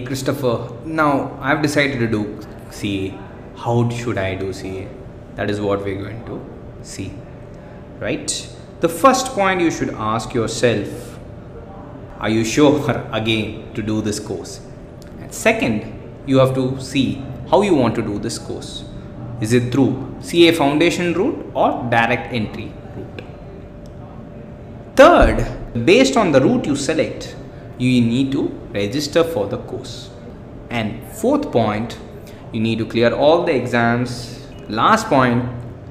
Christopher, now I've decided to do CA. How should I do CA? That is what we're going to see, right? The first point you should ask yourself, are you sure again to do this course? And second, you have to see how you want to do this course. Is it through CA foundation route or direct entry route? Third, based on the route you select, you need to register for the course. And fourth point, you need to clear all the exams. Last point,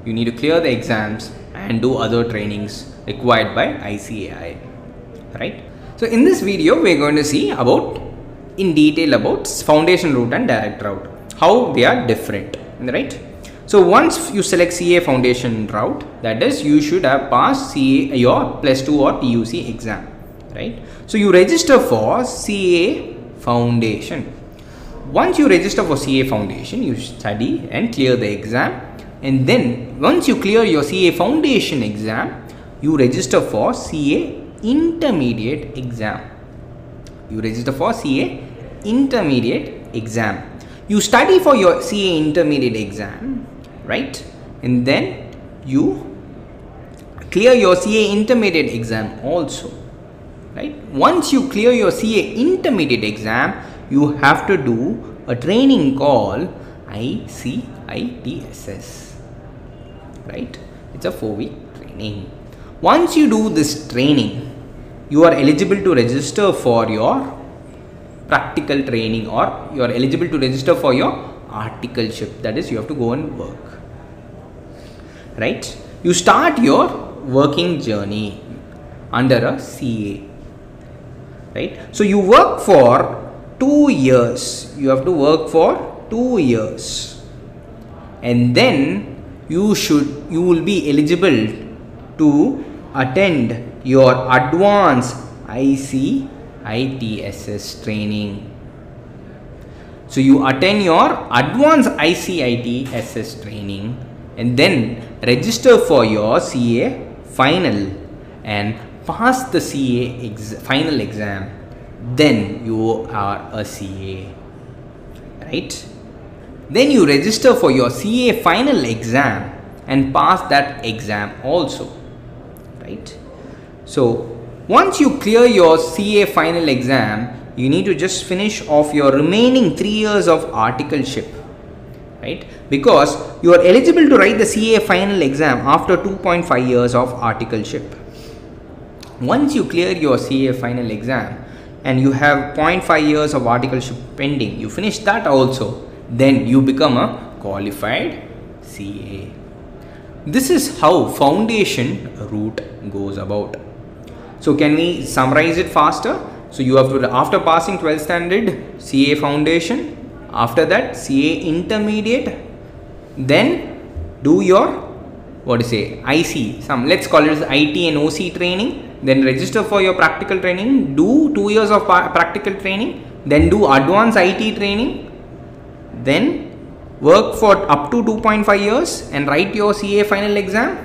you need to clear the exams and do other trainings required by ICAI, right? So in this video, we're going to see in detail about foundation route and direct route, how they are different, right? So once you select CA foundation route, that is, you should have passed CA your +2 or TUC exam, right? So you register for CA foundation. Once you register for CA foundation, you study and clear the exam, and then once you clear your CA foundation exam, you register for CA intermediate exam. You register for CA intermediate exam. You study for your CA intermediate exam, right? And then you clear your CA intermediate exam also, right? Once you clear your CA intermediate exam, you have to do a training called ICITSS, right? It's a 4-week training. Once you do this training, you are eligible to register for your practical training, or you are eligible to register for your articleship. That is, you have to go and work, right? You start your working journey under a CA, right? So you work for 2 years. You have to work for 2 years, and then you will be eligible to attend your advanced ICITSS training. So you attend your advanced ICITSS training and then register for your CA final and pass the CA final exam. Then you are a CA, right? Then you register for your CA final exam and pass that exam also, right? So once you clear your CA final exam, you need to just finish off your remaining 3 years of articleship, right? Because you are eligible to write the CA final exam after 2.5 years of articleship. Once you clear your CA final exam and you have 0.5 years of articleship pending, you finish that also, then you become a qualified CA. This is how foundation route goes about. So can we summarize it faster? So you have to, after passing 12th standard, CA foundation, after that CA intermediate, then do your IC, let's call it as IT and OC training, then register for your practical training, do 2 years of practical training, then do advanced IT training, then work for up to 2.5 years and write your CA final exam,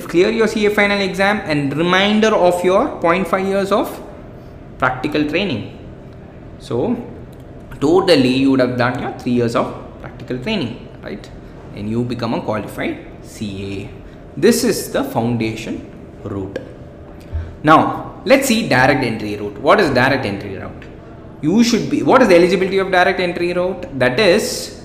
clear your CA final exam, and remainder of your 0.5 years of practical training. So totally you would have done your 3 years of practical training, right? And you become a qualified CA. This is the foundation route. Now let's see direct entry route. What is direct entry route? What is the eligibility of direct entry route? That is,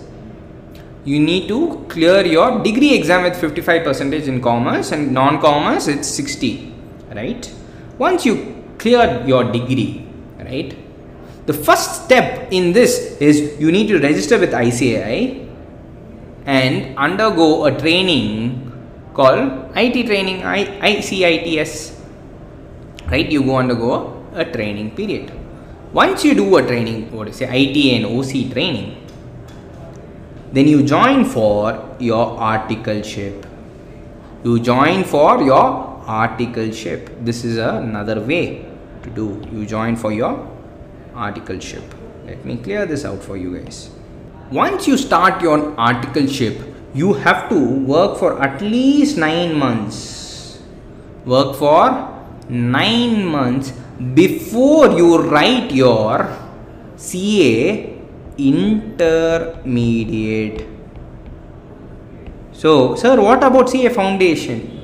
you need to clear your degree exam with 55% in commerce, and non-commerce it's 60, right? Once you clear your degree, right, the first step in this is you need to register with ICAI and undergo a training called IT training, ICITS, right? You go undergo a training period. Once you do a training, IT and OC training, then you join for your articleship. This is another way to do. You join for your articleship. Let me clear this out for you guys. Once you start your articleship, you have to work for at least 9 months. Work for 9 months before you write your CA Intermediate. So, sir, what about CA Foundation?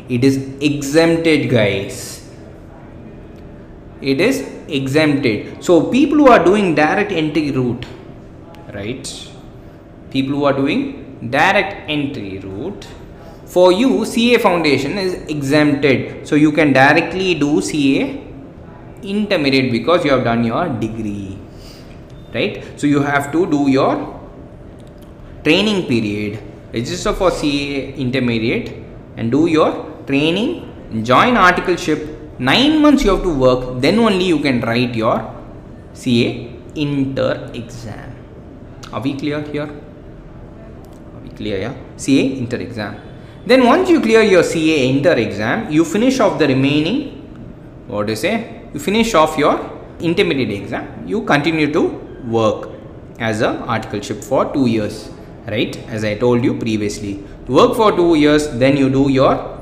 It is exempted, guys. It is exempted. So, people who are doing direct entry route, right? People who are doing direct entry route, for you, CA Foundation is exempted. So, you can directly do CA Intermediate because you have done your degree, right? So, you have to do your training period, register for CA Intermediate and do your training, join articleship. 9 months you have to work, then only you can write your CA Inter exam. Are we clear here? Are we clear? Yeah. CA Inter exam. Then once you clear your CA Inter exam, you finish off the remaining, what do you say? You finish off your intermediate exam. You continue to work as a articleship for 2 years, right? As I told you previously, to work for 2 years, then you do your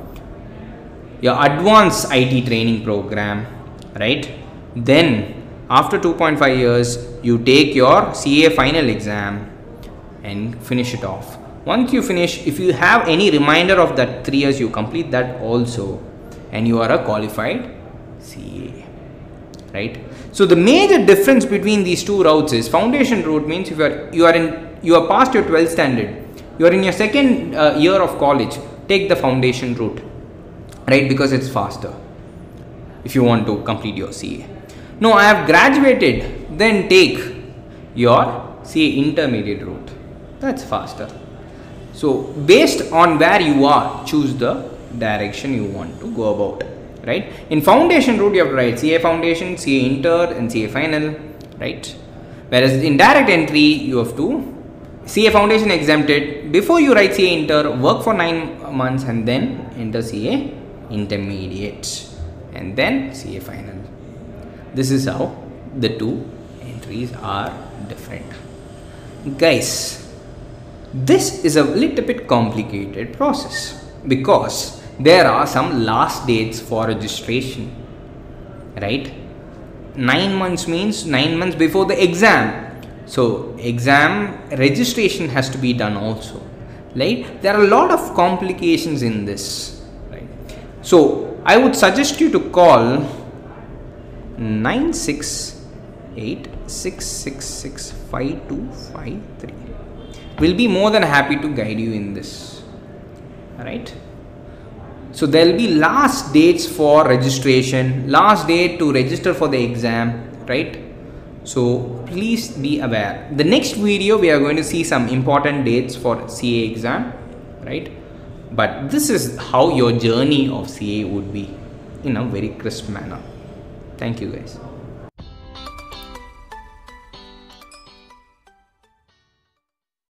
advanced IT training program, right? Then after 2.5 years, you take your CA final exam and finish it off. Once you finish, if you have any reminder of that 3 years, you complete that also, and you are a qualified CA, right? So the major difference between these two routes is foundation route means if you are past your 12th standard, you are in your second year of college, take the foundation route, right? Because it's faster if you want to complete your CA. No, I have graduated, then take your CA Intermediate route. That's faster. So based on where you are, choose the direction you want to go about, right? In foundation route, you have to write CA Foundation, CA Inter and CA Final, right? Whereas in direct entry, you have to CA Foundation exempted. Before you write CA Inter, work for 9 months and then enter CA Intermediate and then CA Final. This is how the two entries are different. Guys, this is a little bit complicated process because there are some last dates for registration, right? 9 months means 9 months before the exam. So exam registration has to be done also, right? There are a lot of complications in this, right? So I would suggest you to call 968-666-5253. We'll be more than happy to guide you in this, right? So there will be last dates for registration, last date to register for the exam, right? So please be aware. The next video we are going to see some important dates for CA exam, right? But this is how your journey of CA would be in a very crisp manner. Thank you guys.